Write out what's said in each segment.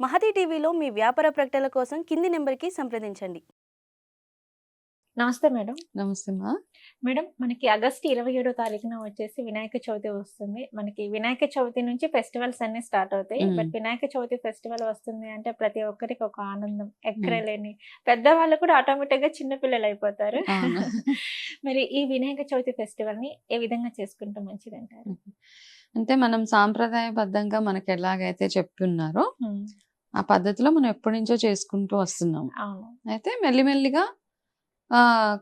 మహతి టీవీలో మీ వ్యాపార ప్రకటనల కోసం కింది నెంబర్‌కి సంప్రదించండి. నమస్తే మేడం. నమస్తే మా. మేడం మనకి ఆగస్టు 27వ తారీఖున వచ్చేసి వినాయక చవితి వస్తుంది. మనకి వినాయక చవితి నుంచి ఫెస్టివల్స్ అన్నీ స్టార్ట్ అవుతాయి. బట్ వినాయక చవితి ఫెస్టివల్ వస్తుంది అంటే ప్రతి ఒక్కరికి ఒక ఆనందం ఎక్కడలేని. పెద్దవాళ్ళు కూడా ఆటోమేటిక్‌గా చిన్న పిల్లలు అయిపోతారు. అవును. మరి ఈ వినాయక చవితి ఫెస్టివల్‌ని ఏ విధంగా చేసుకుంటే మంచిదంటారు? అంటే మనం సాంప్రదాయబద్ధంగా మనకు ఎలాగైతే చెప్తున్నారో ఆ పద్ధతిలో మనం ఎప్పటి నుంచో చేసుకుంటూ వస్తున్నాం. అవును. అయితే మెల్లిమెల్లిగా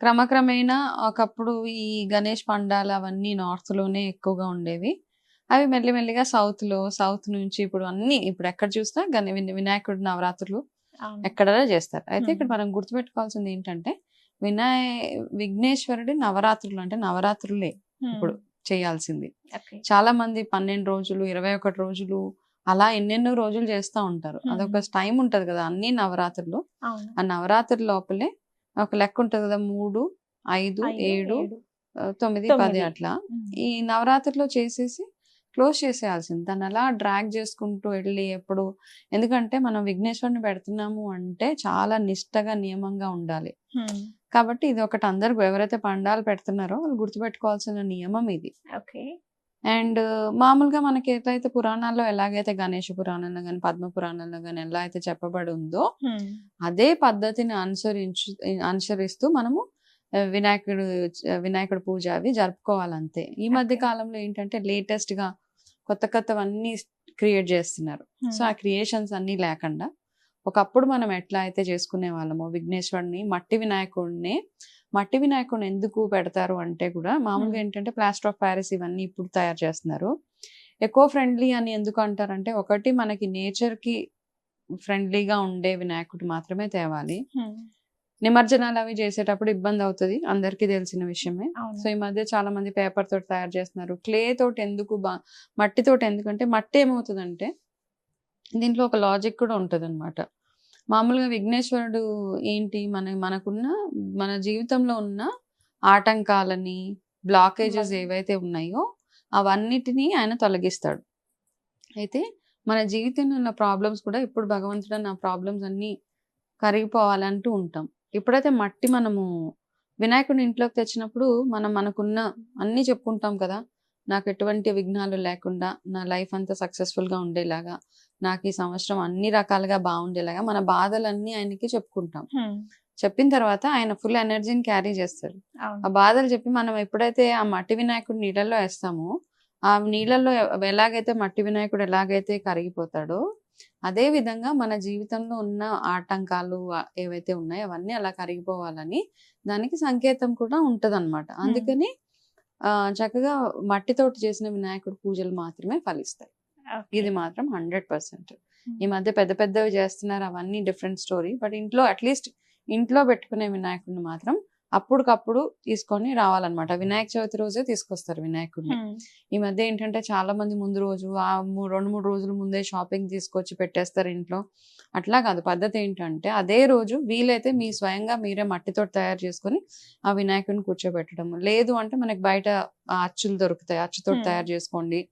క్రమక్రమేణా ఒకప్పుడు ఈ గణేష్ పండాలు అవన్నీ నార్త్‌లోనే ఎక్కువగా ఉండేవి. అవి మెల్లిమెల్లిగా సౌత్ నుంచి ఇప్పుడు అన్నీ ఇప్పుడు ఎక్కడ చూసినా వినాయకుడి నవరాత్రులు అవును. ఎక్కడైనా చేస్తారు. అయితే ఇక్కడ మనం గుర్తుపెట్టుకోవాల్సింది ఏంటంటే విఘ్నేశ్వరుడి నవరాత్రులు అంటే నవరాత్రులే ఇప్పుడు చేయాల్సింది. ఓకే. చాలా మంది 12 రోజులు 21 రోజులు అలా ఎన్నెన్నో రోజులు చేస్తూ ఉంటారు. అదొక టైం ఉంటది కదా అన్ని నవరాత్రులు. అవును. ఆ నవరాత్రి లోపలే ఒక లెక్క ఉంటది కదా 3, 5, 7, 9, 10 అట్లా ఈ నవరాత్రిలో చేసేసి క్లోజ్ చేసేయాల్సింది. దాన్ని అలా డ్రాగ్ చేసుకుంటూ వెళ్ళి ఎప్పుడు ఎందుకంటే మనం విఘ్నేశ్వరుని పెడుతున్నాము అంటే చాలా నిష్టగా నియమంగా ఉండాలి. కాబట్టి ఇది ఒకటి అందరు ఎవరైతే పండాలు పెడుతున్నారో వాళ్ళు గుర్తుపెట్టుకోవాల్సిన నియమం ఇది. ఓకే. అండ్ మామూలుగా మనకి ఏదైతే పురాణాల్లో ఎలాగైతే గణేష పురాణంలో కానీ పద్మ పురాణంలో కానీ ఎలా అయితే చెప్పబడి ఉందో అదే పద్ధతిని అనుసరిస్తూ మనము వినాయకుడు పూజ అవి జరుపుకోవాలంతే. ఈ మధ్య కాలంలో ఏంటంటే లేటెస్ట్ గా కొత్తవన్నీ క్రియేట్ చేస్తున్నారు. సో ఆ క్రియేషన్స్ అన్ని లేకుండా ఒకప్పుడు మనం ఎట్లా అయితే చేసుకునే వాళ్ళమో విఘ్నేశ్వరుని మట్టి వినాయకుడిని ఎందుకు పెడతారు అంటే కూడా మామూలుగా ఏంటంటే ప్లాస్టర్ ఆఫ్ ప్యారిస్ ఇవన్నీ ఇప్పుడు తయారు చేస్తున్నారు. ఎకో ఫ్రెండ్లీ అని ఎందుకు అంటారంటే ఒకటి మనకి నేచర్ కి ఫ్రెండ్లీగా ఉండే వినాయకుడు మాత్రమే తేవాలి. నిమజ్జనాలు అవి చేసేటప్పుడు ఇబ్బంది అవుతుంది, అందరికీ తెలిసిన విషయమే. సో ఈ మధ్య చాలా మంది పేపర్ తోటి తయారు చేస్తున్నారు. క్లే తోటి ఎందుకు మట్టితోటి ఎందుకంటే మట్టి ఏమవుతుందంటే దీంట్లో ఒక లాజిక్ కూడా ఉంటుంది అనమాట. మామూలుగా విఘ్నేశ్వరుడు ఏంటి మనకున్న మన జీవితంలో ఉన్న ఆటంకాలని బ్లాకేజెస్ ఏవైతే ఉన్నాయో అవన్నిటినీ ఆయన తొలగిస్తాడు. అయితే మన జీవితంలో ఉన్న ప్రాబ్లమ్స్ కూడా ఇప్పుడు భగవంతుడు నా ప్రాబ్లమ్స్ అన్నీ కరిగిపోవాలంటూ ఉంటాం. ఎప్పుడైతే మట్టి మనము వినాయకుడిని ఇంట్లోకి తెచ్చినప్పుడు మనకున్న అన్నీ చెప్పుకుంటాం కదా, నాకు ఎటువంటి విఘ్నాలు లేకుండా నా లైఫ్ అంతా సక్సెస్ఫుల్గా ఉండేలాగా, నాకు ఈ సంవత్సరం అన్ని రకాలుగా బాగుండేలాగా మన బాధలన్నీ ఆయనకి చెప్పుకుంటాం. చెప్పిన తర్వాత ఆయన ఫుల్ ఎనర్జీని క్యారీ చేస్తారు. ఆ బాధలు చెప్పి మనం ఎప్పుడైతే ఆ మట్టి వినాయకుడు నీళ్ళల్లో వేస్తామో ఆ నీళ్ళల్లో ఎలాగైతే మట్టి వినాయకుడు ఎలాగైతే కరిగిపోతాడో అదే విధంగా మన జీవితంలో ఉన్న ఆటంకాలు ఏవైతే ఉన్నాయో అవన్నీ అలా కరిగిపోవాలని దానికి సంకేతం కూడా ఉంటదన్నమాట. అందుకని చక్కగా మట్టితోటి చేసిన వినాయకుడు పూజలు మాత్రమే ఫలిస్తాయి. ఇది మాత్రం 100%. ఈ మధ్య పెద్దవి చేస్తున్నారు, అవన్నీ డిఫరెంట్ స్టోరీ. బట్ అట్లీస్ట్ ఇంట్లో పెట్టుకునే వినాయకుడిని మాత్రం అప్పటికప్పుడు తీసుకొని రావాలన్నమాట. వినాయక చవితి రోజే తీసుకొస్తారు వినాయకుడిని. ఈ మధ్య ఏంటంటే చాలా మంది ముందు రోజు 2-3 రోజుల ముందే షాపింగ్ తీసుకొచ్చి పెట్టేస్తారు ఇంట్లో. అట్లా కాదు. పద్ధతి ఏంటంటే అదే రోజు వీలైతే స్వయంగా మీరే మట్టితో తయారు చేసుకొని ఆ వినాయకుడిని కూర్చోబెట్టడం. లేదు అంటే మనకి బయట అచ్చులు దొరుకుతాయి, అచ్చుతో తయారు చేసుకోండి.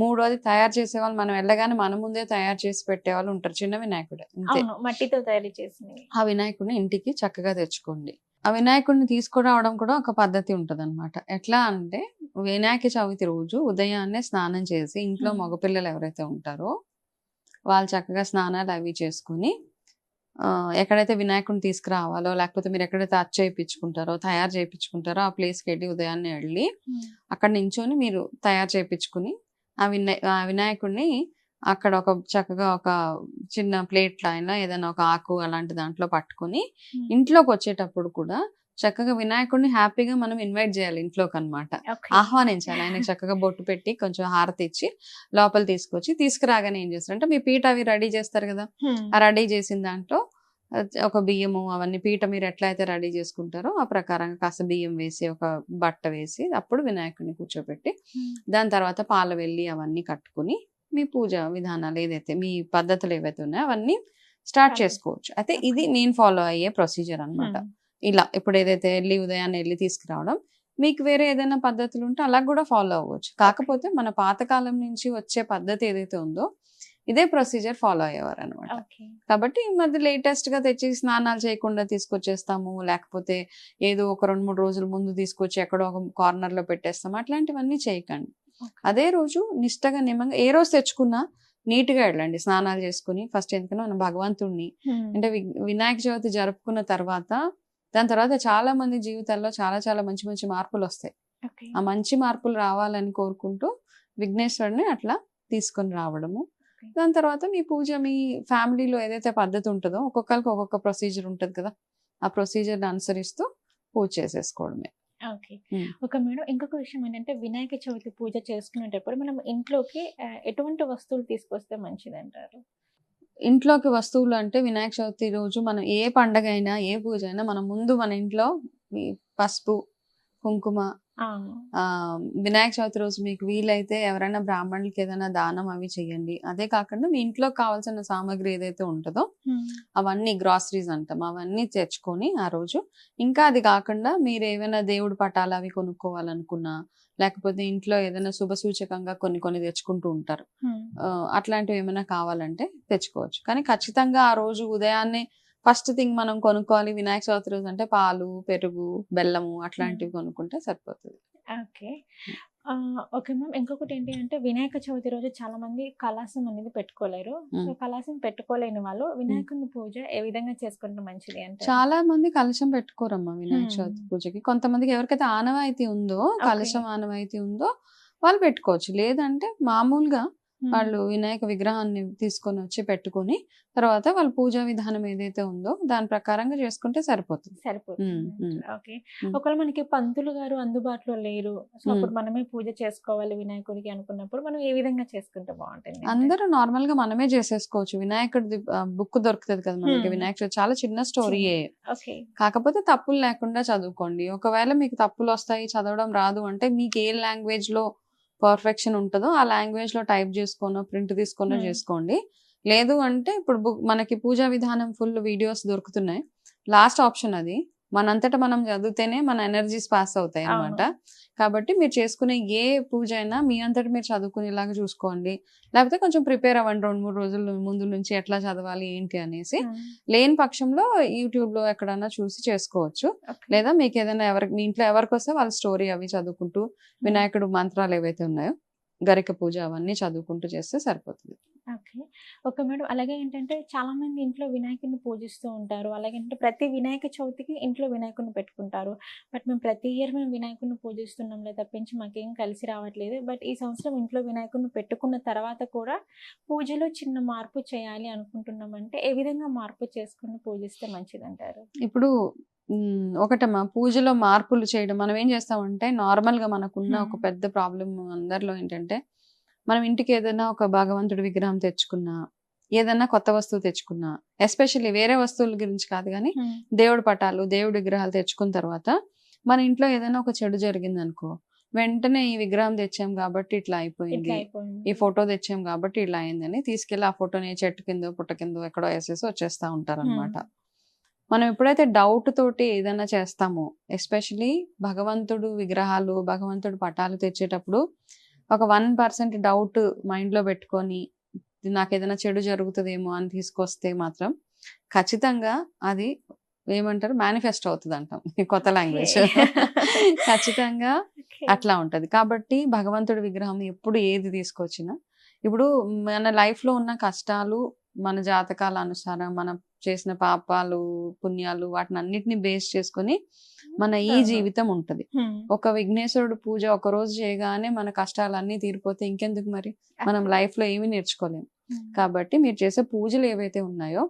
మూడోది తయారు చేసే వాళ్ళు మనం వెళ్ళగానే మన ముందే తయారు చేసి పెట్టే వాళ్ళు ఉంటారు, చిన్న వినాయకుడే అంతే. మట్టితో తయారు చేసి ఆ వినాయకుడిని ఇంటికి చక్కగా తెచ్చుకోండి. ఆ వినాయకుడిని తీసుకురావడం కూడా ఒక పద్ధతి ఉంటదన్నమాట. ఎట్లా అంటే వినాయక చవితి రోజు ఉదయాన్నే స్నానం చేసి ఇంట్లో మగపిల్లలు ఎవరైతే ఉంటారో వాళ్ళు చక్కగా స్నానాలు అవి చేసుకుని ఎక్కడైతే వినాయకుడిని తీసుకురావాలో లేకపోతే మీరు ఎక్కడైతే తయారు చేయించుకుంటారో ఆ ప్లేస్కి వెళ్ళి ఉదయాన్నే వెళ్ళి అక్కడ నించొని మీరు తయారు చేయించుకుని ఆ వినాయకుడిని అక్కడ చక్కగా ఒక చిన్న ప్లేట్లో అయినా ఏదైనా ఒక ఆకు అలాంటి దాంట్లో పట్టుకుని ఇంట్లోకి వచ్చేటప్పుడు కూడా చక్కగా వినాయకుడిని హ్యాపీగా మనం ఇన్వైట్ చేయాలి ఇంట్లోకి అన్నమాట. ఆహ్వానించాలి. ఆయనకి చక్కగా బొట్టు పెట్టి కొంచెం హారతి ఇచ్చి లోపల తీసుకురాగానే ఏం చేస్తారంటే మీ పీట అవి రెడీ చేస్తారు కదా, ఆ రెడీ చేసిన దాంట్లో ఒక బియ్యము అవన్నీ పీట మీరు ఎట్లా అయితే రెడీ చేసుకుంటారో ఆ ప్రకారంగా కాస్త బియ్యం వేసి ఒక బట్ట వేసి అప్పుడు వినాయకుడిని కూర్చోబెట్టి దాని తర్వాత పాల వెళ్ళి అవన్నీ కట్టుకుని మీ పూజ విధానాలు ఏదైతే మీ పద్ధతులు ఏవైతే ఉన్నాయో అవన్నీ స్టార్ట్ చేసుకోవచ్చు. అయితే ఇది నేను ఫాలో అయ్యే ప్రొసీజర్ అన్నమాట. ఇలా ఇప్పుడు ఏదైతే ఉదయాన్నే వెళ్ళి తీసుకురావడం, మీకు వేరే ఏదైనా పద్ధతులు ఉంటే అలా కూడా ఫాలో అవ్వచ్చు. కాకపోతే మన పాతకాలం నుంచి వచ్చే పద్ధతి ఏదైతే ఉందో ఇదే ప్రొసీజర్ ఫాలో అయ్యేవారు అనమాట. ఓకే. కాబట్టి ఈ మధ్య లేటెస్ట్ గా తెచ్చి స్నానాలు చేయకుండా తీసుకొచ్చేస్తాము, లేకపోతే ఏదో ఒక 2-3 రోజుల ముందు తీసుకొచ్చి ఎక్కడో ఒక కార్నర్ లో పెట్టేస్తాము, అట్లాంటివన్నీ చేయకండి. అదే రోజు నిష్టగా నిమ్మంగా ఏ రోజు తెచ్చుకున్నా నీట్ గా వెళ్ళండి, స్నానాలు చేసుకుని ఫస్ట్. ఎందుకంటే మనం భగవంతుడిని అంటే వినాయక చవితి జరుపుకున్న తర్వాత దాని తర్వాత చాలా మంది జీవితాల్లో చాలా చాలా మంచి మంచి మార్పులు వస్తాయి. ఆ మంచి మార్పులు రావాలని కోరుకుంటూ విఘ్నేశ్వరుని అట్లా తీసుకొని రావడము. దాని తర్వాత మీ పూజ మీ ఫ్యామిలీలో ఏదైతే పద్ధతి ఉంటుందో ఒక్కొక్కరికి ఒక్కొక్క ప్రొసీజర్ ఉంటుంది కదా, ఆ ప్రొసీజర్ అనుసరిస్తూ పూజ చేసేసుకోవడమే. ఓకే. ఒక మేడం ఇంకొక విషయం ఏంటంటే వినాయక చవితి పూజ చేసుకునేటప్పుడు మనం ఇంట్లోకి ఎటువంటి వస్తువులు తీసుకొస్తే మంచిది అంటారు? ఇంట్లోకి వస్తువులు అంటే వినాయక చవితి రోజు మనం ఏ పండగ అయినా ఏ పూజ అయినా మనం ముందు మన ఇంట్లో ఈ పసుపు కుంకుమ, వినాయక చవితి రోజు మీకు వీలైతే ఎవరైనా బ్రాహ్మణులకి ఏదైనా దానం అవి చెయ్యండి. అదే కాకుండా మీ ఇంట్లో కావాల్సిన సామాగ్రి ఏదైతే ఉంటుందో అవన్నీ గ్రాసరీస్ అంటాం అవన్నీ తెచ్చుకొని ఆ రోజు, ఇంకా అది కాకుండా మీరు ఏమైనా దేవుడి పటాలు అవి కొనుక్కోవాలనుకున్నా, లేకపోతే ఇంట్లో ఏదైనా శుభ సూచకంగా కొన్ని తెచ్చుకుంటూ ఉంటారు, అట్లాంటివి ఏమైనా కావాలంటే తెచ్చుకోవచ్చు. కానీ ఖచ్చితంగా ఆ రోజు ఉదయాన్నే ఫస్ట్ థింగ్ మనం కొనుక్కోవాలి వినాయక చవితి రోజు అంటే పాలు, పెరుగు, బెల్లము అట్లాంటివి కొనుక్కుంటే సరిపోతుంది. ఓకే. Okay ma'am. ఇంకొకటి ఏంటి అంటే వినాయక చవితి రోజు చాలా మంది కలశం అనేది పెట్టుకోలేరు. సో కలశం పెట్టుకోలేని వాళ్ళు వినాయకుని పూజ ఏ విధంగా చేసుకుంటే మంచిది అంటే? చాలా మంది కలశం పెట్టుకోరమ్మా వినాయక చవితి పూజకి. కొంతమందికి ఎవరికైతే ఆనవాయితీ ఉందో, కలశం ఆనవాయితీ ఉందో వాళ్ళు పెట్టుకోవచ్చు. లేదంటే మామూలుగా వాళ్ళు వినాయక విగ్రహాన్ని తీసుకొని వచ్చి పెట్టుకొని తర్వాత వాళ్ళ పూజా విధానం ఏదైతే ఉందో దాని ప్రకారంగా చేసుకుంటే సరిపోతుంది. ఓకే. ఒకవేళ మనకి పంతులు గారు అందుబాటులో లేరు, సో అప్పుడు మనమే పూజ చేసుకోవాలి వినాయకుడికి అనుకున్నప్పుడు మనం ఏ విధంగా చేసుకుంటే బాగుంటుంది? అందరూ నార్మల్ గా మనమే చేసేసుకోవచ్చు. వినాయకుడి బుక్ దొరుకుతుంది కదా మనకి, వినాయకుడు చాలా చిన్న స్టోరీయే, కాకపోతే తప్పులు లేకుండా చదువుకోండి. ఒకవేళ మీకు తప్పులు వస్తాయి, చదవడం రాదు అంటే మీకు ఏ లాంగ్వేజ్ లో పర్ఫెక్షన్ ఉంటుందో ఆ లాంగ్వేజ్ లో టైప్ చేసుకోనో ప్రింట్ తీసుకొనో చేసుకోండి. లేదు అంటే ఇప్పుడు మనకి పూజా విధానం ఫుల్ వీడియోస్ దొరుకుతున్నాయి, లాస్ట్ ఆప్షన్ అది. మనంతటా మనం చదివితేనే మన ఎనర్జీస్ పాస్ అవుతాయి అన్నమాట. కాబట్టి మీరు చేసుకునే ఏ పూజ అయినా మీ అంతటా మీరు చదువుకునేలాగా చూసుకోండి. లేకపోతే కొంచెం ప్రిపేర్ అవ్వండి 2-3 రోజుల ముందు నుంచి ఎట్లా చదవాలి ఏంటి అనేసి. లేని పక్షంలో యూట్యూబ్ లో ఎక్కడన్నా చూసి చేసుకోవచ్చు. లేదా మీకు ఏదైనా మీ ఇంట్లో ఎవరికి వస్తే వాళ్ళ స్టోరీ అవి చదువుకుంటూ వినాయకుడు మంత్రాలు ఏవైతే ఉన్నాయో గరిక పూజ అవన్నీ చదువుకుంటూ చేస్తే సరిపోతుంది. ఓకే. Okay madam. అలాగే ఏంటంటే చాలా మంది ఇంట్లో వినాయకుడిని పూజిస్తూ ఉంటారు. అలాగే ప్రతి వినాయక చవితికి ఇంట్లో వినాయకుడిని పెట్టుకుంటారు. బట్ మేము ప్రతి ఇయర్ మేము వినాయకుడిని పూజిస్తున్నాంలే తప్పించి మాకేం కలిసి రావట్లేదు. బట్ ఈ సంవత్సరం ఇంట్లో వినాయకుడిని పెట్టుకున్న తర్వాత కూడా పూజలో చిన్న మార్పు చేయాలి అనుకుంటున్నామంటే ఏ విధంగా మార్పు చేసుకుని పూజిస్తే మంచిదంటారు? ఇప్పుడు ఒకటమ్మా, పూజలో మార్పులు చేయడం మనం ఏం చేస్తామంటే నార్మల్ గా మనకున్న ఒక పెద్ద ప్రాబ్లం అందరిలో ఏంటంటే మనం ఇంటికి ఏదైనా ఒక భగవంతుడి విగ్రహం తెచ్చుకున్నా, ఏదైనా కొత్త వస్తువు తెచ్చుకున్నా, ఎస్పెషల్లీ వేరే వస్తువుల గురించి కాదు కానీ దేవుడి పటాలు దేవుడి విగ్రహాలు తెచ్చుకున్న తర్వాత మన ఇంట్లో ఏదైనా ఒక చెడు జరిగింది అనుకో, వెంటనే ఈ విగ్రహం తెచ్చాం కాబట్టి ఇట్లా అయిపోయింది, ఈ ఫోటో తెచ్చాం కాబట్టి ఇలా అయిందని తీసుకెళ్లి ఆ ఫోటోని చెట్టు కింద పుట్ట కింద ఎక్కడో వేసేసి వచ్చేస్తా ఉంటారు అనమాట. మనం ఎప్పుడైతే డౌట్ తోటి ఏదైనా చేస్తామో, ఎస్పెషలీ భగవంతుడు విగ్రహాలు భగవంతుడు పటాలు తెచ్చేటప్పుడు ఒక 1% డౌట్ మైండ్ లో పెట్టుకొని నాకు ఏదైనా చెడు జరుగుతుందేమో అని తీసుకొస్తే మాత్రం ఖచ్చితంగా అది ఏమంటారు మేనిఫెస్ట్ అవుతుంది అంటాం కొత్త లాంగ్వేజ్. ఖచ్చితంగా అట్లా ఉంటది. కాబట్టి భగవంతుడి విగ్రహం ఎప్పుడు ఏది తీసుకొచ్చినా, ఇప్పుడు మన లైఫ్ లో ఉన్న కష్టాలు మన జాతకాల అనుసారం మనం చేసిన పాపాలు పుణ్యాలు వాటిని అన్నిటిని బేస్ చేసుకొని మన ఈ జీవితం ఉంటది. ఒక విఘ్నేశ్వరుడు పూజ ఒక రోజు చేయగానే మన కష్టాలన్నీ తీరిపోతే ఇంకెందుకు మరి మనం లైఫ్ లో ఏమీ నేర్చుకోలేము. కాబట్టి మీరు చేసే పూజలు ఏవైతే ఉన్నాయో,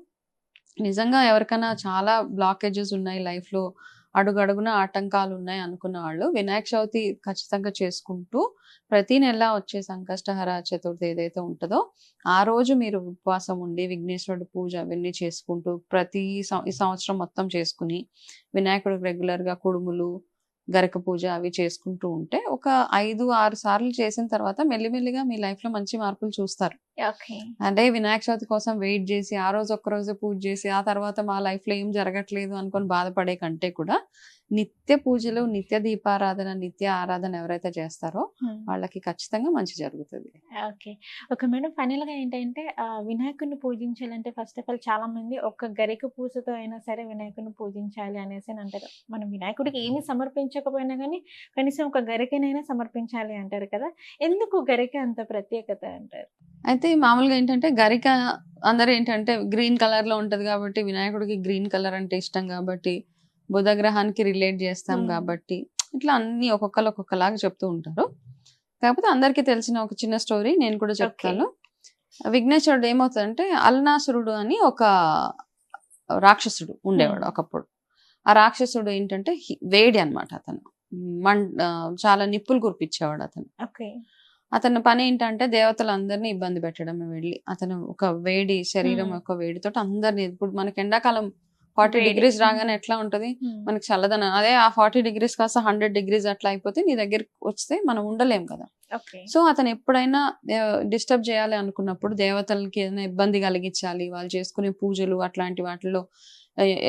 నిజంగా ఎవరికైనా చాలా బ్లాకేజెస్ ఉన్నాయి లైఫ్ లో, అడుగడుగున ఆటంకాలు ఉన్నాయి అనుకున్న వాళ్ళు వినాయక చవితి ఖచ్చితంగా చేసుకుంటూ ప్రతి నెల వచ్చే సంకష్టహర చతుర్థి ఏదైతే ఉంటుందో ఆ రోజు మీరు ఉపవాసం ఉండి విఘ్నేశ్వరుడు పూజ అవన్నీ చేసుకుంటూ ఈ సంవత్సరం మొత్తం చేసుకుని వినాయకుడికి రెగ్యులర్ గా కుడుములు గరక పూజ అవి చేసుకుంటూ ఉంటే ఒక 5-6 సార్లు చేసిన తర్వాత మెల్లిమెల్లిగా మీ లైఫ్ లో మంచి మార్పులు చూస్తారు. అంటే వినాయక చవితి కోసం వెయిట్ చేసి ఆ రోజు ఒక్కరోజు పూజ చేసి ఆ తర్వాత మా లైఫ్ లో ఏం జరగట్లేదు అనుకొని బాధపడే కంటే కూడా నిత్య పూజలు, నిత్య దీపారాధన, నిత్య ఆరాధన ఎవరైతే చేస్తారో వాళ్ళకి ఖచ్చితంగా మంచి జరుగుతుంది. ఓకే. Okay madam. ఫైనల్‌గా ఏంటంటే వినాయకుడిని పూజించాలంటే ఫస్ట్ ఆఫ్ ఆల్ చాలా మంది ఒక్క గరిక పూసతో అయినా సరే వినాయకుడిని పూజించాలి అనేసి అంటారు. మనం వినాయకుడికి ఏమి సమర్పించకపోయినా గానీ కనీసం ఒక గరికనైనా సమర్పించాలి అంటారు కదా! ఎందుకు గరిక అంత ప్రత్యేకత అంటారు? అయితే మామూలుగా ఏంటంటే గరిక అందరూ ఏంటంటే గ్రీన్ కలర్ లో ఉంటది కాబట్టి వినాయకుడికి గ్రీన్ కలర్ అంటే ఇష్టం కాబట్టి బుధ గ్రహానికి రిలేట్ చేస్తాం కాబట్టి ఇట్లా అన్ని ఒక్కొక్కరు ఒక్కొక్కలాగా చెప్తూ ఉంటారు. కాకపోతే అందరికీ తెలిసిన ఒక చిన్న స్టోరీ నేను కూడా చెప్తాను. విఘ్నేశ్వరుడు ఏమవుతుందంటే అల్నాసురుడు అని ఒక రాక్షసుడు ఉండేవాడు ఒకప్పుడు. ఆ రాక్షసుడు ఏంటంటే వేడి అన్నమాట. అతను చాలా నిప్పులు కురిపించేవాడు అతను. అతని పని ఏంటంటే దేవతలందరినీ ఇబ్బంది పెట్టడమే వెళ్ళి. అతను ఒక వేడి శరీరం యొక్క వేడితో అందరినీ, ఇప్పుడు మనకి ఎండాకాలం 40 degrees రాగానే ఎట్లా ఉంటది మనకి చల్లదనం, అదే ఆ 40 degrees కాస్త 100 degrees అట్లా అయిపోతే నీ దగ్గరికి వస్తే మనం ఉండలేం కదా. సో అతను ఎప్పుడైనా డిస్టర్బ్ చేయాలి అనుకున్నప్పుడు, దేవతలకి ఏదైనా ఇబ్బంది కలిగించాలి, వాళ్ళు చేసుకునే పూజలు అట్లాంటి వాటిలో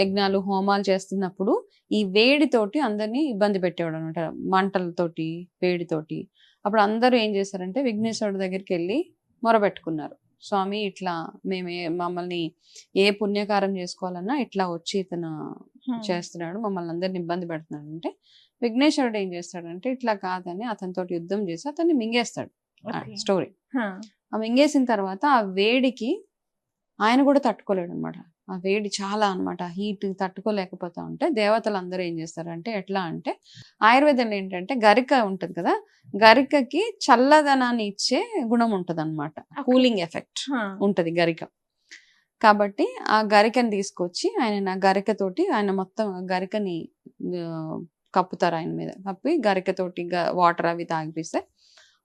యజ్ఞాలు హోమాలు చేస్తున్నప్పుడు ఈ వేడితోటి అందరినీ ఇబ్బంది పెట్టేవాడు అనమాట, మంటలతోటి వేడితోటి. అప్పుడు అందరూ ఏం చేశారంటే విఘ్నేశ్వరుడి దగ్గరికి వెళ్ళి మొరబెట్టుకున్నారు. స్వామి ఇట్లా మమ్మల్ని ఏ పుణ్యకారం చేసుకోవాలన్నా ఇట్లా వచ్చి ఇతను చేస్తున్నాడు, మమ్మల్ని అందరిని ఇబ్బంది పెడుతున్నాడు అంటే విఘ్నేశ్వరుడు ఏం చేస్తాడంటే ఇట్లా కాదని అతనితో యుద్ధం చేసి అతన్ని మింగేస్తాడు. స్టోరీ ఆ మింగేసిన తర్వాత ఆ వేడికి ఆయన కూడా తట్టుకోలేడు అనమాట. ఆ వేడి చాలా అనమాట, హీట్ తట్టుకోలేకపోతా ఉంటే దేవతలు అందరూ ఏం చేస్తారంటే ఎట్లా అంటే ఆయుర్వేదంలో ఏంటంటే గరిక ఉంటది కదా, గరికకి చల్లదనాన్ని ఇచ్చే గుణం ఉంటది అనమాట, కూలింగ్ ఎఫెక్ట్ ఉంటది గరిక. కాబట్టి ఆ గరికని తీసుకొచ్చి ఆయన గరికతోటి ఆయన మొత్తం గరికని కప్పుతారు ఆయన మీద, కప్పి గరికతోటి వాటర్ అవి తాగిపిస్తే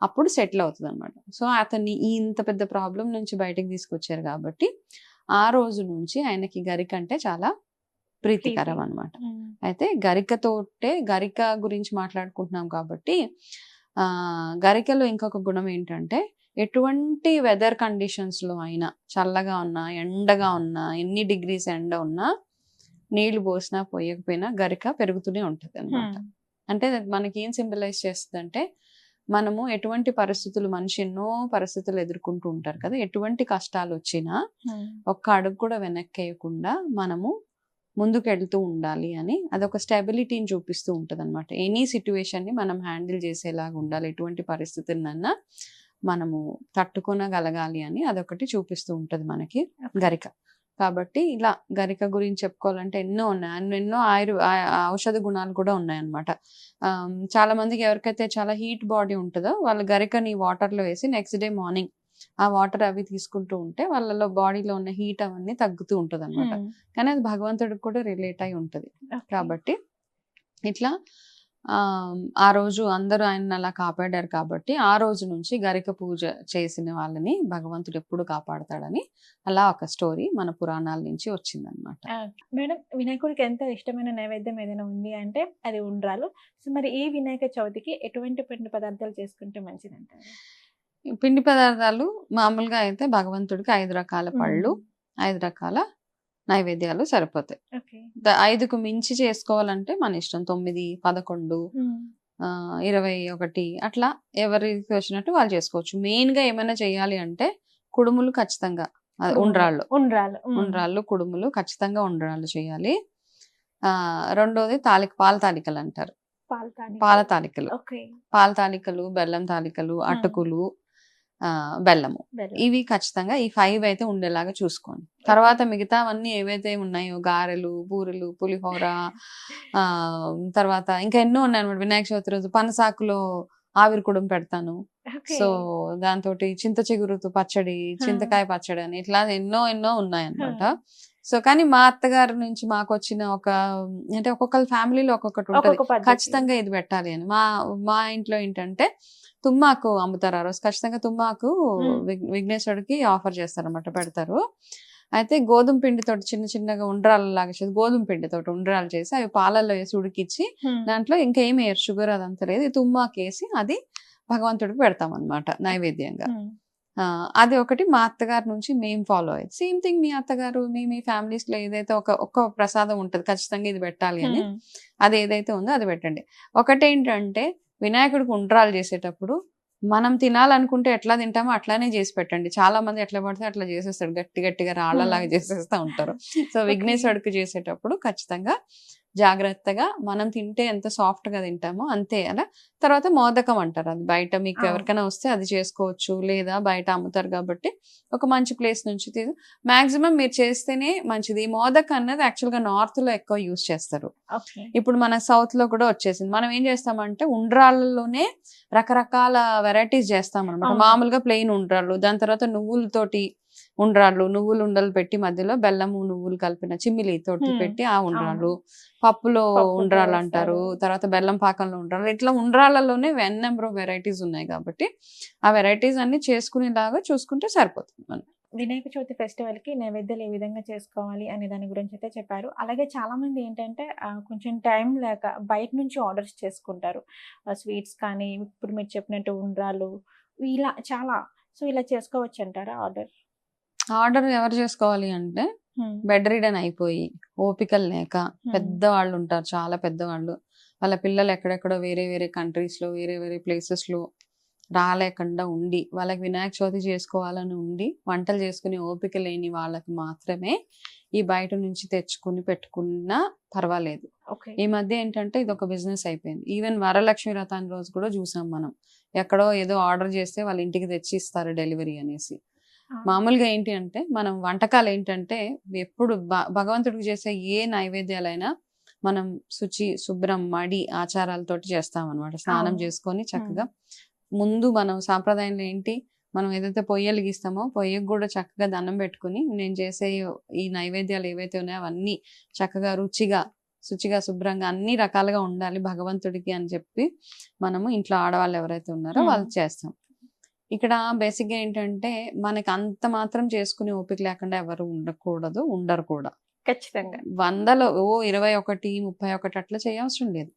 అప్పుడు సెటిల్ అవుతుంది అనమాట. సో అతన్ని ఇంత పెద్ద ప్రాబ్లం నుంచి బయటకు తీసుకొచ్చారు కాబట్టి ఆ రోజు నుంచి ఆయనకి గరిక అంటే చాలా ప్రీతికరం అనమాట. అయితే గరిక గురించి మాట్లాడుకుంటున్నాం కాబట్టి గరికలో ఇంకొక గుణం ఏంటంటే ఎటువంటి వెదర్ కండిషన్స్ లో అయినా, చల్లగా ఉన్నా ఎండగా ఉన్నా ఎన్ని డిగ్రీస్ ఎండ ఉన్నా నీళ్లు పోసినా పోయకపోయినా గరిక పెరుగుతూనే ఉంటది అనమాట. అంటే మనకి ఏం సింబలైజ్ చేస్తుంది అంటే మనము ఎటువంటి పరిస్థితులు, మనిషి ఎన్నో పరిస్థితులు ఎదుర్కొంటూ ఉంటారు కదా, ఎటువంటి కష్టాలు వచ్చినా ఒక్క అడుగు కూడా వెనక్కి వేయకుండా మనము ముందుకు వెళ్తూ ఉండాలి అని అదొక స్టెబిలిటీని చూపిస్తూ ఉంటది అనమాట. ఎనీ సిచ్యువేషన్ ని మనం హ్యాండిల్ చేసేలాగా ఉండాలి, ఎటువంటి పరిస్థితులన్నా మనము తట్టుకోనగలగాలి అని అదొకటి చూపిస్తూ ఉంటది మనకి గరిక. కాబట్టి ఇలా గరిక గురించి చెప్పుకోవాలంటే ఎన్నో ఉన్నాయి, ఎన్నో ఔషధ గుణాలు కూడా ఉన్నాయన్నమాట. చాలా మందికి ఎవరికైతే చాలా హీట్ బాడీ ఉంటుందో వాళ్ళు గరికని వాటర్ లో వేసి నెక్స్ట్ డే మార్నింగ్ ఆ వాటర్ అవి తీసుకుంటూ ఉంటే వాళ్ళలో బాడీలో ఉన్న హీట్ అవన్నీ తగ్గుతూ ఉంటది అనమాట. కానీ అది భగవంతుడికి కూడా రిలేట్ అయి ఉంటది. కాబట్టి ఇట్లా ఆ రోజు అందరూ ఆయన అలా కాపాడారు కాబట్టి ఆ రోజు నుంచి గరిక పూజ చేసిన వాళ్ళని భగవంతుడు ఎప్పుడు కాపాడతాడని అలా ఒక స్టోరీ మన పురాణాల నుంచి వచ్చిందనమాట. మేడం, వినాయకుడికి ఎంతో ఇష్టమైన నైవేద్యం ఏదైనా ఉంది అంటే అది ఉండ్రాలు. సో మరి ఈ వినాయక చవితికి ఎటువంటి పిండి పదార్థాలు చేసుకుంటే మంచిది అంటారు? పిండి పదార్థాలు మామూలుగా అయితే భగవంతుడికి 5 రకాల పళ్ళు, 5 రకాల నైవేద్యాలు సరిపోతాయి. 5కు మించి చేసుకోవాలంటే మన ఇష్టం, 9, 11, 21 అట్లా ఎవరికి వచ్చినట్టు వాళ్ళు చేసుకోవచ్చు. మెయిన్ గా ఏమైనా చేయాలి అంటే కుడుములు ఖచ్చితంగా, ఉండ్రాళ్ళు కుడుములు ఖచ్చితంగా ఉండ్రాళ్ళు చేయాలి. రెండోది పాల తాలికలు అంటారు, పాల తాలికలు, బెల్లం తాలికలు, అటుకులు, బెల్లము, ఇవి ఖచ్చితంగా ఈ 5 అయితే ఉండేలాగా చూసుకోండి. తర్వాత మిగతావన్నీ ఏవైతే ఉన్నాయో గారెలు, బూరెలు, పులిహోర, తర్వాత ఇంకా ఎన్నో ఉన్నాయి అన్నమాట. వినాయక చవితి రోజు పనసాకులో ఆవిరి కుడుము పెడతాను. సో దాంతో చింత చిగురుతో పచ్చడి, చింతకాయ పచ్చడి అని ఇట్లా ఎన్నో ఉన్నాయన్నమాట. సో కానీ మా అత్తగారి నుంచి మాకు వచ్చిన అంటే ఒక్కొక్కరి ఫ్యామిలీలో ఒక్కొక్కటి ఉంటుంది, ఖచ్చితంగా ఇది పెట్టాలి అని. మా ఇంట్లో ఏంటంటే తుమ్మాకు అమ్ముతారు ఆ రోజు, ఖచ్చితంగా తుమ్మాకు విఘ్నేశ్వరుడికి ఆఫర్ చేస్తారు అనమాట, పెడతారు. అయితే గోధుమ పిండితో చిన్నగా ఉండ్రాలు లాగా చేసి గోధుమ పిండితో ఉండ్రాలు చేసి అవి పాలల్లో వేసి ఉడికిచ్చి దాంట్లో ఇంకా ఏమి షుగర్ అదంతా లేదు, తుమ్మాకు వేసి అది భగవంతుడికి పెడతాం అనమాట నైవేద్యంగా. అది ఒకటి మా అత్తగారి నుంచి మేము ఫాలో అయ్యేది. సేమ్ థింగ్ మీ అత్తగారు మీ ఫ్యామిలీస్ లో ఏదైతే ఒక ప్రసాదం ఉంటది ఖచ్చితంగా ఇది పెట్టాలి అని, అది ఏదైతే ఉందో అది పెట్టండి. ఒకటేంటంటే వినాయకుడికి ఉండ్రాలు చేసేటప్పుడు మనం తినాలనుకుంటే ఎట్లా తింటామో అట్లానే చేసి పెట్టండి. చాలా మంది ఎట్లా పడితే అట్లా చేసేస్తాడు, గట్టిగా రాళ్ళలాగా చేసేస్తా ఉంటారు. సో విఘ్నేశ్వరుడికి చేసేటప్పుడు ఖచ్చితంగా జాగ్రత్తగా మనం తింటే ఎంత సాఫ్ట్ గా తింటామో అంతే. అలా తర్వాత మోదకం అంటారు, అది బయట మీకు ఎవరికైనా వస్తే అది చేసుకోవచ్చు, లేదా బయట అమ్ముతారు కాబట్టి ఒక మంచి ప్లేస్ నుంచి మాక్సిమం మీరు చేస్తేనే మంచిది. మోదక్ అన్నది యాక్చువల్ గా నార్త్ లో ఎక్కువ యూజ్ చేస్తారు, ఇప్పుడు మన సౌత్ లో కూడా వచ్చేసింది. మనం ఏం చేస్తామంటే ఉండ్రాళ్ళలోనే రకరకాల వెరైటీస్ చేస్తాం అనమాట. మామూలుగా ప్లెయిన్ ఉండ్రాళ్ళు, దాని తర్వాత నువ్వులతోటి ఉండ్రాళ్ళు, నువ్వులు ఉండలు పెట్టి మధ్యలో బెల్లము నువ్వులు కలిపిన చిమ్మిలి తోటి పెట్టి ఆ ఉండ్రాళ్ళు, పప్పులో ఉండ్రాళ్ళు అంటారు, తర్వాత బెల్లం పాకంలో ఉండ్రాళ్ళు, ఇట్లా ఉండ్రాళ్ళలోనే నెంబర్ ఆఫ్ వెరైటీస్ ఉన్నాయి కాబట్టి ఆ వెరైటీస్ అన్ని చేసుకునేలాగా చూసుకుంటే సరిపోతుంది మనం. వినాయక చవితి ఫెస్టివల్ కి నైవేద్యాలు ఏ విధంగా చేసుకోవాలి అనే దాని గురించి అయితే చెప్పారు. అలాగే చాలా మంది ఏంటంటే కొంచెం టైం లేక బయట నుంచి ఆర్డర్స్ చేసుకుంటారు, స్వీట్స్ కానీ ఇప్పుడు మీరు చెప్పినట్టు ఉండ్రాలు ఇలా చాలా. సో ఇలా చేసుకోవచ్చు అంటారా ఆర్డర్ ఎవరు చేసుకోవాలి అంటే బెడ్ రిడన్ అయిపోయి ఓపికలు లేక పెద్దవాళ్ళు ఉంటారు, చాలా పెద్దవాళ్ళు, వాళ్ళ పిల్లలు ఎక్కడెక్కడో వేరే వేరే కంట్రీస్ లో వేరే వేరే ప్లేసెస్ లో రాలేకుండా ఉండి వాళ్ళకి వినాయక చవితి చేసుకోవాలని ఉండి వంటలు చేసుకునే ఓపిక లేని వాళ్ళకి మాత్రమే ఈ బయట నుంచి తెచ్చుకుని పెట్టుకున్నా పర్వాలేదు. ఈ మధ్య ఏంటంటే ఇది ఒక బిజినెస్ అయిపోయింది. ఈవెన్ వరలక్ష్మి వ్రతాన్ని రోజు కూడా చూసాం మనం, ఎక్కడో ఏదో ఆర్డర్ చేస్తే వాళ్ళ ఇంటికి తెచ్చి ఇస్తారు డెలివరీ అనేసి. మామూలుగా ఏంటి అంటే మనం వంటకాలు ఏంటంటే ఎప్పుడు భగవంతుడికి చేసే ఏ నైవేద్యాలైనా మనం శుభ్రం మడి ఆచారాలతోటి చేస్తాం అనమాట. స్నానం చేసుకొని చక్కగా ముందు మనం సాంప్రదాయంలో ఏంటి, మనం ఏదైతే పొయ్యలు గీస్తామో పొయ్యకు కూడా చక్కగా దండం పెట్టుకుని నేను చేసే ఈ నైవేద్యాలు ఏవైతే ఉన్నాయో అవన్నీ చక్కగా శుచిగా శుభ్రంగా అన్ని రకాలుగా ఉండాలి భగవంతుడికి అని చెప్పి మనము ఇంట్లో ఆడవాళ్ళు ఎవరైతే ఉన్నారో వాళ్ళు చేస్తాం. ఇక్కడ బేసిక్ గా ఏంటంటే మనకి అంత మాత్రం చేసుకునే ఓపిక లేకుండా ఎవరు ఉండరు కూడా. ఖచ్చితంగా 100లో 21, 31 అట్లా చేయవసరం లేదు.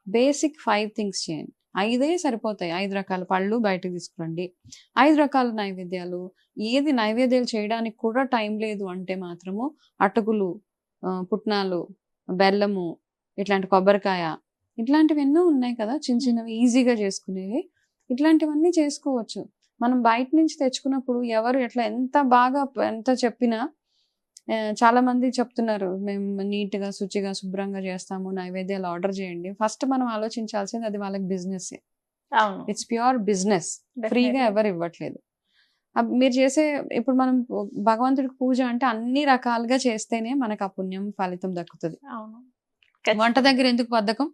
బేసిక్ 5 థింగ్స్ చేయండి, 5 సరిపోతాయి. 5 రకాల పళ్ళు బయటకు తీసుకురండి, 5 రకాల నైవేద్యాలు. ఏది నైవేద్యాలు చేయడానికి కూడా టైం లేదు అంటే మాత్రము అటుకులు, పుట్నాలు, బెల్లము, ఇట్లాంటి కొబ్బరికాయ, ఇట్లాంటివి ఎన్నో ఉన్నాయి కదా చిన్నవి ఈజీగా చేసుకునేవి. ఇట్లాంటివన్నీ చేసుకోవచ్చు. మనం బయట నుంచి తెచ్చుకున్నప్పుడు ఎవరు ఎంత చెప్పినా చాలా మంది చెప్తున్నారు మేము నీట్ గా శుచిగా శుభ్రంగా చేస్తాము, నైవేద్యాలు ఆర్డర్ చేయండి. ఫస్ట్ మనం ఆలోచించాల్సింది అది వాళ్ళకి బిజినెస్, ఇట్స్ ప్యూర్ బిజినెస్. ఫ్రీగా ఎవరు ఇవ్వట్లేదు. మీరు చేసే ఇప్పుడు మనం భగవంతుడికి పూజ అంటే అన్ని రకాలుగా చేస్తేనే మనకు ఆ పుణ్యం ఫలితం దక్కుతుంది. వంట దగ్గర ఎందుకు బద్ధకం?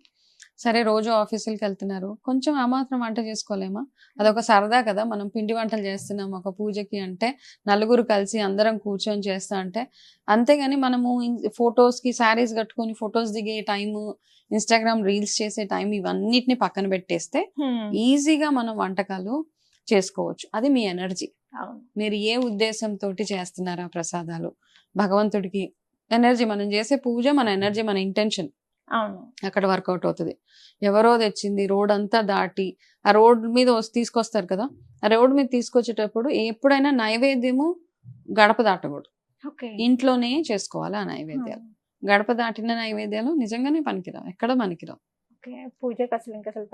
సరే రోజు ఆఫీసులకి వెళ్తున్నారు, కొంచెం ఆ మాత్రం వంట చేసుకోలేమా? అదొక సరదా కదా. మనం పిండి వంటలు చేస్తున్నాం ఒక పూజకి అంటే నలుగురు కలిసి అందరం కూర్చొని చేస్తా అంటే. అంతేగాని మనము ఫొటోస్ కి శారీస్ కట్టుకొని ఫొటోస్ దిగే టైము, ఇన్స్టాగ్రామ్ రీల్స్ చేసే టైం, ఇవన్నిటిని పక్కన పెట్టేస్తే ఈజీగా మనం వంటకాలు చేసుకోవచ్చు. అది మీ ఎనర్జీ. మీరు ఏ ఉద్దేశంతో చేస్తున్నారా ప్రసాదాలు? భగవంతుడికి ఎనర్జీ, మనం చేసే పూజ మన ఎనర్జీ, మన ఇంటెన్షన్ అక్కడ వర్కౌట్ అవుతుంది. ఎవరో తెచ్చింది రోడ్ అంతా దాటి ఆ రోడ్ మీద తీసుకొస్తారు కదా, ఆ రోడ్ మీద తీసుకొచ్చేటప్పుడు ఎప్పుడైనా నైవేద్యము గడప దాటకూడదు, ఇంట్లోనే చేసుకోవాలి ఆ నైవేద్యాలు. గడప దాటిన నైవేద్యాలు నిజంగానే పనికిరావు, ఎక్కడ పనికిరావు,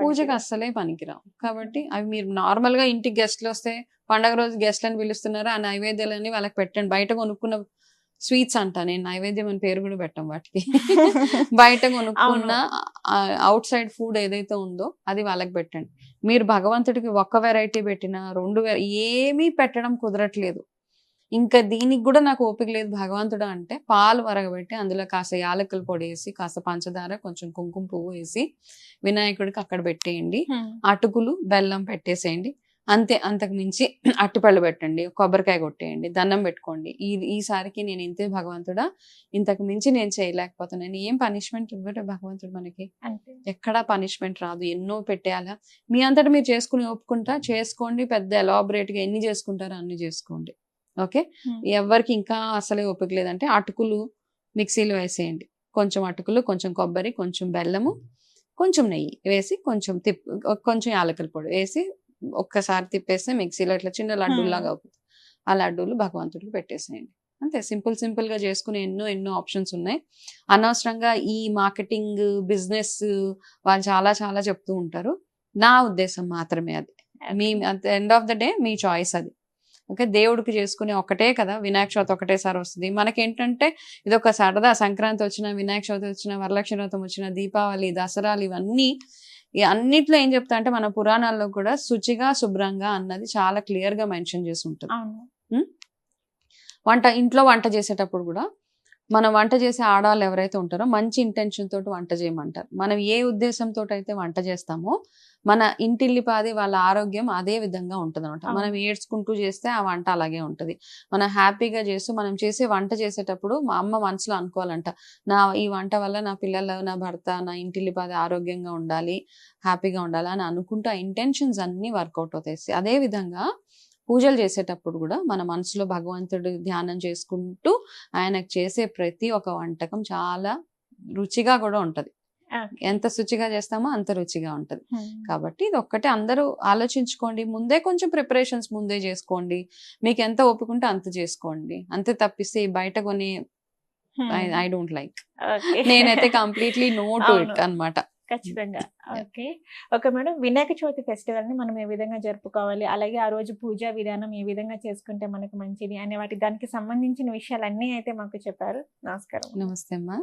పూజకి అస్సలే పనికిరావు. కాబట్టి అవి మీరు నార్మల్ గా ఇంటికి గెస్ట్లు వస్తే పండగ రోజు గెస్ట్లను పిలుస్తున్నారు, ఆ నైవేద్యాలన్నీ వాళ్ళకి పెట్టండి. బయట కొనుక్కున్న స్వీట్స్ అంట, నేను నైవేద్యం అని పేరు కూడా పెట్టాం వాటికి. బయట కొనుక్కున్న అవుట్ సైడ్ ఫుడ్ ఏదైతే ఉందో అది వాళ్ళకి పెట్టండి. మీరు భగవంతుడికి ఒక్క వెరైటీ పెట్టినా 2 ఏమీ పెట్టడం కుదరట్లేదు. ఇంకా దీనికి కూడా నాకు ఓపిక లేదు భగవంతుడు అంటే పాలు వరగబెట్టి అందులో కాస్త యాలకుల పొడి వేసి కాస్త పంచదార కొంచెం కుంకుమ పువ్వు వేసి వినాయకుడికి అక్కడ పెట్టేయండి. అటుకులు బెల్లం పెట్టేసేయండి అంతే. అంతకు మించి అట్టిపళ్ళు పెట్టండి, కొబ్బరికాయ కొట్టేయండి, దండం పెట్టుకోండి. ఈసారికి నేను ఇంతే భగవంతుడా, ఇంతకు మించి నేను చేయలేకపోతున్నాను. ఏం పనిష్మెంట్ ఇవ్వడు భగవంతుడు మనకి, ఎక్కడా పనిష్మెంట్ రాదు. ఎన్నో పెట్టేయాలా, మీ అంతటా మీరు చేసుకుని ఒప్పుకుంటా చేసుకోండి. పెద్ద ఎలాబరేట్ గా ఎన్ని చేసుకుంటారో అన్ని చేసుకోండి. ఓకే, ఎవరికి ఇంకా అసలే ఓపిక లేదంటే అటుకులు మిక్సీలో వేసేయండి. కొంచెం అటుకులు, కొంచెం కొబ్బరి, కొంచెం బెల్లము, కొంచెం నెయ్యి వేసి కొంచెం యాలకుల పొడి వేసి ఒక్కసారి తిప్పేస్తే మిక్సీలో ఇట్లా చిన్న లడ్డూలాగా అవుతుంది. ఆ లడ్డూలు భగవంతుడికి పెట్టేసేయండి. అంతే, సింపుల్ గా చేసుకునే ఎన్నో ఆప్షన్స్ ఉన్నాయి. అనవసరంగా ఈ మార్కెటింగ్ బిజినెస్ వాళ్ళు చాలా చాలా చెప్తూ ఉంటారు. నా ఉద్దేశం మాత్రమే అది. Me at the end of the day me choice అది. ఓకే, దేవుడికి చేసుకునే ఒకటే కదా, వినాయక చవితి ఒకటేసారి వస్తుంది. మనకేంటంటే ఇది ఒక సరదా, సంక్రాంతి వచ్చిన, వినాయక చవితి వచ్చిన, వరలక్ష్మి వ్రతం వచ్చిన, దీపావళి, దసరాలు, ఇవన్నీ ఈ అన్నిట్లో ఏం చెప్తా అంటే మన పురాణాల్లో కూడా శుచిగా శుభ్రంగా అన్నది చాలా క్లియర్ గా మెన్షన్ చేసి ఉంటుంది. ఇంట్లో వంట చేసేటప్పుడు కూడా మనం వంట చేసే ఆడవాళ్ళు ఎవరైతే ఉంటారో మంచి ఇంటెన్షన్ తోటి వంట చేయమంటారు. మనం ఏ ఉద్దేశంతో అయితే వంట చేస్తామో మన ఇంటిల్లిపాది వాళ్ళ ఆరోగ్యం అదే విధంగా ఉంటుంది అనమాట. మనం ఏడ్చుకుంటూ చేస్తే ఆ వంట అలాగే ఉంటుంది. మనం హ్యాపీగా చేస్తూ మనం చేసే వంట చేసేటప్పుడు మా అమ్మ మనసులో అనుకోవాలంట, ఈ వంట వల్ల నా పిల్లలు, నా భర్త, నా ఇంటిల్లిపాది ఆరోగ్యంగా ఉండాలి, హ్యాపీగా ఉండాలి అని అనుకుంటూ ఆ ఇంటెన్షన్స్ అన్ని వర్కౌట్ అవుతాయి. అదే విధంగా పూజలు చేసేటప్పుడు కూడా మన మనసులో భగవంతుడు ధ్యానం చేసుకుంటూ ఆయనకు చేసే ప్రతి ఒక్క వంటకం చాలా రుచిగా కూడా ఉంటది. ఎంత శుచిగా చేస్తామో అంత రుచిగా ఉంటది. కాబట్టి ఇది ఒక్కటే అందరూ ఆలోచించుకోండి. ముందే కొంచెం ప్రిపరేషన్స్ ముందే చేసుకోండి. మీకు ఎంత ఓపిక ఉంటే అంత చేసుకోండి. అంతే తప్పిస్తే బయట కొని ఐ డోంట్ లైక్. నేనైతే కంప్లీట్లీ నో టు ఇట్ అన్నమాట. ఖచ్చితంగా. Okay madam, Vinayaka Chavithi festival ని మనం ఏ విధంగా జరుపుకోవాలి, అలాగే ఆ రోజు పూజా విధానం ఏ విధంగా చేసుకుంటే మనకు మంచిది అనే దానికి సంబంధించిన విషయాలన్నీ అయితే మాకు చెప్పారు. నమస్కారం. నమస్తే అమ్మా.